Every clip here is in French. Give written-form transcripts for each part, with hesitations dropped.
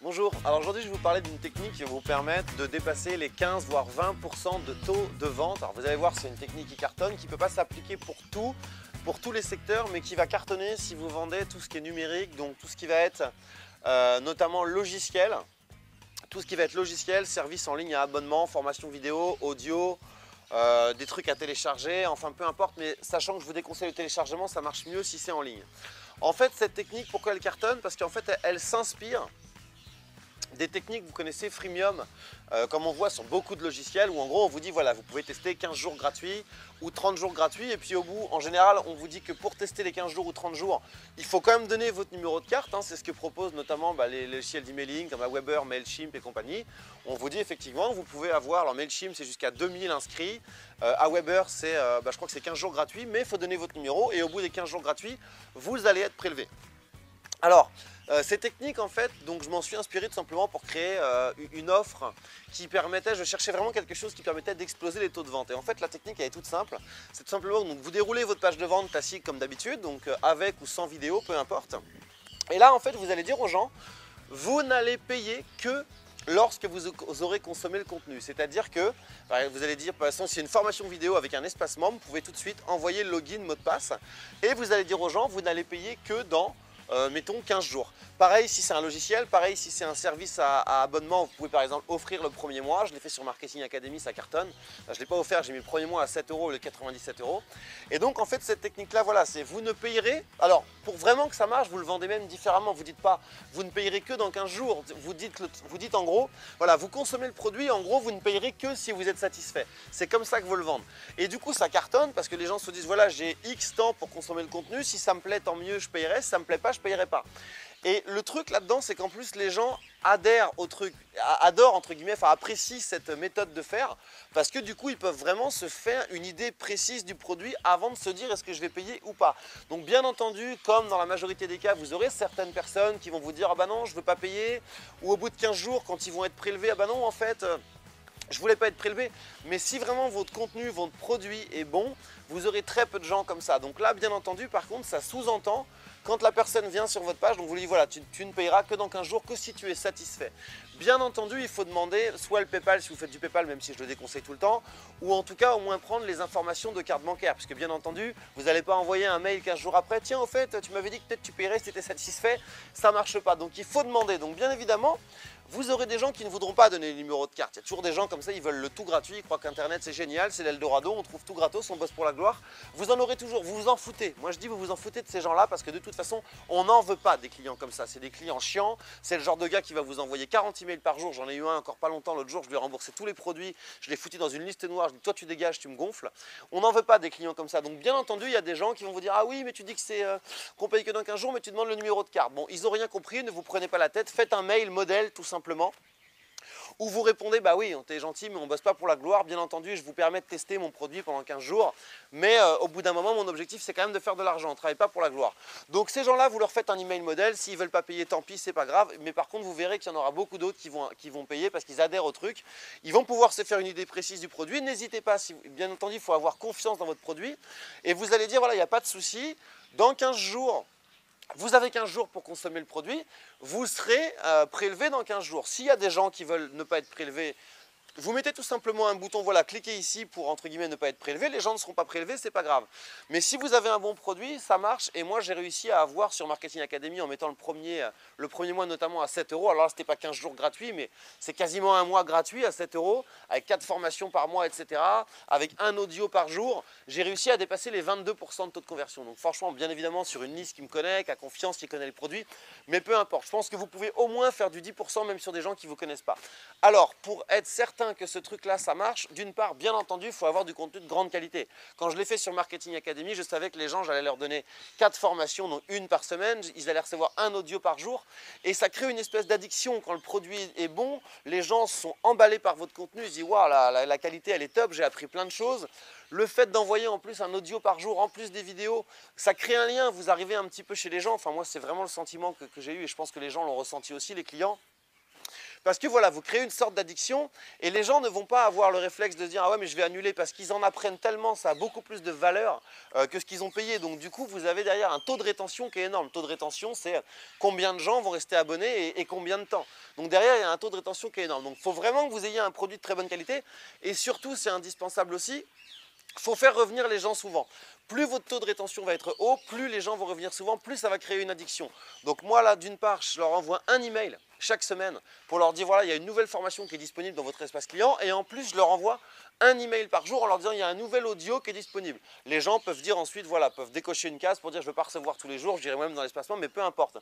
Bonjour, alors aujourd'hui je vais vous parler d'une technique qui va vous permettre de dépasser les 15 voire 20% de taux de vente. Alors vous allez voir, c'est une technique qui cartonne, qui ne peut pas s'appliquer pour tous les secteurs, mais qui va cartonner si vous vendez tout ce qui est numérique, donc tout ce qui va être notamment logiciel, tout ce qui va être logiciel, service en ligne à abonnement, formation vidéo, audio, des trucs à télécharger, enfin peu importe, mais sachant que je vous déconseille le téléchargement, ça marche mieux si c'est en ligne. En fait, cette technique, pourquoi elle cartonne? Parce qu'en fait, elle s'inspire des techniques, vous connaissez Freemium, comme on voit sur beaucoup de logiciels, où en gros on vous dit voilà, vous pouvez tester 15 jours gratuits ou 30 jours gratuits, et puis au bout, en général, on vous dit que pour tester les 15 jours ou 30 jours, il faut quand même donner votre numéro de carte, hein, c'est ce que proposent notamment les logiciels d'emailing comme Aweber, Mailchimp et compagnie. On vous dit effectivement, vous pouvez avoir, alors Mailchimp c'est jusqu'à 2000 inscrits, Aweber c'est, je crois que c'est 15 jours gratuits, mais il faut donner votre numéro, et au bout des 15 jours gratuits, vous allez être prélevé. Alors, ces techniques, en fait, donc je m'en suis inspiré tout simplement pour créer une offre qui permettait, je cherchais vraiment quelque chose qui permettait d'exploser les taux de vente. Et en fait, la technique, elle est toute simple. C'est tout simplement, donc vous déroulez votre page de vente classique comme d'habitude, donc avec ou sans vidéo, peu importe. Et là, en fait, vous allez dire aux gens, vous n'allez payer que lorsque vous aurez consommé le contenu. C'est-à-dire que, vous allez dire, par exemple, si c'est une formation vidéo avec un espace membre, vous pouvez tout de suite envoyer le login, mot de passe, et vous allez dire aux gens, vous n'allez payer que dans mettons 15 jours. Pareil si c'est un logiciel, pareil si c'est un service à abonnement, vous pouvez par exemple offrir le premier mois. Je l'ai fait sur Marketing Academy, ça cartonne. Je ne l'ai pas offert, j'ai mis le premier mois à 7 € au lieu de 97 €. Et donc en fait cette technique là, voilà, c'est vous ne payerez, alors pour vraiment que ça marche, vous le vendez même différemment. Vous ne dites pas vous ne payerez que dans 15 jours, vous dites en gros, voilà, vous consommez le produit, en gros vous ne payerez que si vous êtes satisfait. C'est comme ça que vous le vendez. Et du coup ça cartonne parce que les gens se disent voilà, j'ai X temps pour consommer le contenu, si ça me plaît tant mieux, je payerai, si ça me plaît pas, je payerai pas. Et le truc là-dedans, c'est qu'en plus les gens adhèrent au truc, adorent entre guillemets, enfin apprécient cette méthode de faire, parce que du coup ils peuvent vraiment se faire une idée précise du produit avant de se dire est-ce que je vais payer ou pas. Donc bien entendu, comme dans la majorité des cas, vous aurez certaines personnes qui vont vous dire ah bah non je veux pas payer, ou au bout de 15 jours quand ils vont être prélevés, ah bah non en fait je voulais pas être prélevé. Mais si vraiment votre contenu, votre produit est bon, vous aurez très peu de gens comme ça. Donc là, bien entendu, par contre, ça sous-entend quand la personne vient sur votre page, donc vous lui dites voilà, tu ne payeras que dans 15 jours que si tu es satisfait. Bien entendu, il faut demander soit le PayPal si vous faites du PayPal, même si je le déconseille tout le temps, ou en tout cas au moins prendre les informations de carte bancaire. Parce que bien entendu, vous n'allez pas envoyer un mail 15 jours après, tiens au fait, tu m'avais dit que peut-être tu paierais si tu étais satisfait, ça ne marche pas. Donc il faut demander. Donc bien évidemment, vous aurez des gens qui ne voudront pas donner le numéro de carte. Il y a toujours des gens comme ça, ils veulent le tout gratuit, ils croient qu'Internet c'est génial, c'est l'Eldorado, on trouve tout gratos, on bosse pour la gloire. Vous en aurez toujours, vous vous en foutez. Moi je dis vous vous en foutez de ces gens-là parce que de toute façon, on n'en veut pas des clients comme ça. C'est des clients chiants, c'est le genre de gars qui va vous envoyer 40 emails par jour. J'en ai eu un encore pas longtemps, l'autre jour, je lui ai remboursé tous les produits, je l'ai foutu dans une liste noire, je dis toi tu dégages, tu me gonfles. On n'en veut pas des clients comme ça. Donc bien entendu, il y a des gens qui vont vous dire ah oui mais tu dis que c'est qu'on paye que dans 15 jours mais tu demandes le numéro de carte. Bon, ils n'ont rien compris, ne vous prenez pas la tête, faites un mail modèle tout simplement. Ou vous répondez, bah oui, on t'est gentil, mais on ne bosse pas pour la gloire. Bien entendu, je vous permets de tester mon produit pendant 15 jours. Mais au bout d'un moment, mon objectif, c'est quand même de faire de l'argent. On ne travaille pas pour la gloire. Donc ces gens-là, vous leur faites un email modèle. S'ils ne veulent pas payer, tant pis, c'est pas grave. Mais par contre, vous verrez qu'il y en aura beaucoup d'autres qui vont payer parce qu'ils adhèrent au truc. Ils vont pouvoir se faire une idée précise du produit. N'hésitez pas, bien entendu, il faut avoir confiance dans votre produit. Et vous allez dire, voilà, il n'y a pas de souci. Dans 15 jours, vous avez 15 jours pour consommer le produit, vous serez prélevé dans 15 jours. S'il y a des gens qui veulent ne pas être prélevés, vous mettez tout simplement un bouton, voilà, cliquez ici pour entre guillemets ne pas être prélevé, les gens ne seront pas prélevés, c'est pas grave. Mais si vous avez un bon produit, ça marche et moi j'ai réussi à avoir sur Marketing Academy en mettant le premier mois notamment à 7 €, alors là c'était pas 15 jours gratuits mais c'est quasiment un mois gratuit à 7 € avec 4 formations par mois etc. Avec un audio par jour, j'ai réussi à dépasser les 22% de taux de conversion. Donc franchement bien évidemment sur une liste qui me connaît, qui a confiance, qui connaît le produit, mais peu importe, je pense que vous pouvez au moins faire du 10% même sur des gens qui ne vous connaissent pas. Alors pour être certain que ce truc-là, ça marche, d'une part, bien entendu, il faut avoir du contenu de grande qualité. Quand je l'ai fait sur Marketing Academy, je savais que les gens, j'allais leur donner 4 formations, donc une par semaine, ils allaient recevoir un audio par jour, et ça crée une espèce d'addiction. Quand le produit est bon, les gens sont emballés par votre contenu, ils se disent « Waouh, la qualité, elle est top, j'ai appris plein de choses ». Le fait d'envoyer en plus un audio par jour, en plus des vidéos, ça crée un lien, vous arrivez un petit peu chez les gens. Enfin, moi, c'est vraiment le sentiment que j'ai eu, et je pense que les gens l'ont ressenti aussi, les clients. Parce que voilà, vous créez une sorte d'addiction et les gens ne vont pas avoir le réflexe de se dire ah ouais mais je vais annuler parce qu'ils en apprennent tellement, ça a beaucoup plus de valeur que ce qu'ils ont payé. Donc du coup, vous avez derrière un taux de rétention qui est énorme. Le taux de rétention, c'est combien de gens vont rester abonnés et combien de temps. Donc derrière, il y a un taux de rétention qui est énorme. Donc il faut vraiment que vous ayez un produit de très bonne qualité et surtout, c'est indispensable aussi, il faut faire revenir les gens souvent. Plus votre taux de rétention va être haut, plus les gens vont revenir souvent, plus ça va créer une addiction. Donc moi là, d'une part, je leur envoie un email chaque semaine pour leur dire voilà, il y a une nouvelle formation qui est disponible dans votre espace client et en plus, je leur envoie un email par jour en leur disant il y a un nouvel audio qui est disponible. Les gens peuvent dire ensuite, voilà, peuvent décocher une case pour dire je ne veux pas recevoir tous les jours, je dirais moi-même dans l'espacement, mais peu importe.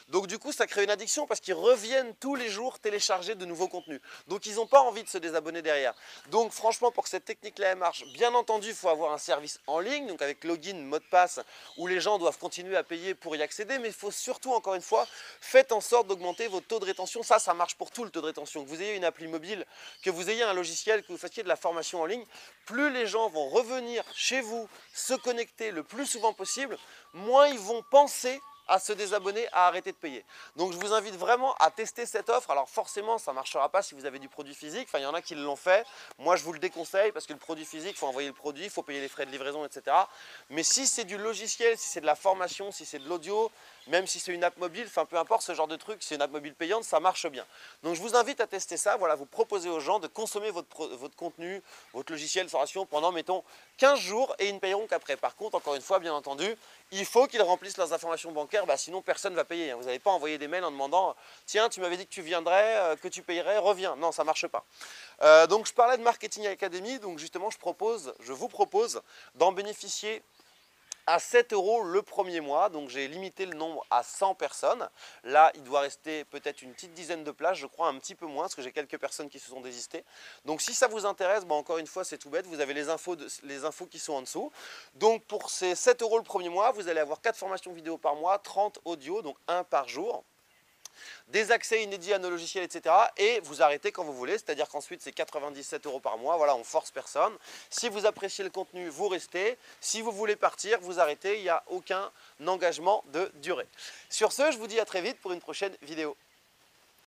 Donc du coup, ça crée une addiction parce qu'ils reviennent tous les jours télécharger de nouveaux contenus. Donc ils n'ont pas envie de se désabonner derrière. Donc franchement, pour que cette technique-là marche, bien entendu, il faut avoir un service en ligne, donc avec login, mot de passe, où les gens doivent continuer à payer pour y accéder, mais il faut surtout, encore une fois, faites en sorte d'augmenter votre taux de rétention. Ça marche pour tout le taux de rétention. Que vous ayez une appli mobile, que vous ayez un logiciel, que vous fassiez de la formation en ligne, plus les gens vont revenir chez vous, se connecter le plus souvent possible, moins ils vont penser à se désabonner, à arrêter de payer. Donc je vous invite vraiment à tester cette offre. Alors forcément, ça ne marchera pas si vous avez du produit physique. Enfin, il y en a qui l'ont fait. Moi, je vous le déconseille parce que le produit physique, il faut envoyer le produit, il faut payer les frais de livraison, etc. Mais si c'est du logiciel, si c'est de la formation, si c'est de l'audio, même si c'est une app mobile, enfin peu importe ce genre de truc, c'est une app mobile payante, ça marche bien. Donc je vous invite à tester ça. Voilà, vous proposez aux gens de consommer votre contenu, votre logiciel de formation pendant, mettons, 15 jours et ils ne payeront qu'après. Par contre, encore une fois, bien entendu, il faut qu'ils remplissent leurs informations bancaires, sinon personne ne va payer. Vous n'allez pas envoyer des mails en demandant « Tiens, tu m'avais dit que tu viendrais, que tu payerais, reviens ». Non, ça ne marche pas. Donc je parlais de Marketing Academy, donc justement je vous propose d'en bénéficier à 7 € le premier mois, donc j'ai limité le nombre à 100 personnes. Là, il doit rester peut-être une petite dizaine de places, je crois un petit peu moins, parce que j'ai quelques personnes qui se sont désistées. Donc si ça vous intéresse, encore une fois, c'est tout bête, vous avez les infos qui sont en dessous. Donc pour ces 7 € le premier mois, vous allez avoir 4 formations vidéo par mois, 30 audios, donc 1 par jour. Des accès inédits à nos logiciels, etc. Et vous arrêtez quand vous voulez, c'est-à-dire qu'ensuite c'est 97 € par mois, voilà, on force personne. Si vous appréciez le contenu, vous restez. Si vous voulez partir, vous arrêtez, il n'y a aucun engagement de durée. Sur ce, je vous dis à très vite pour une prochaine vidéo.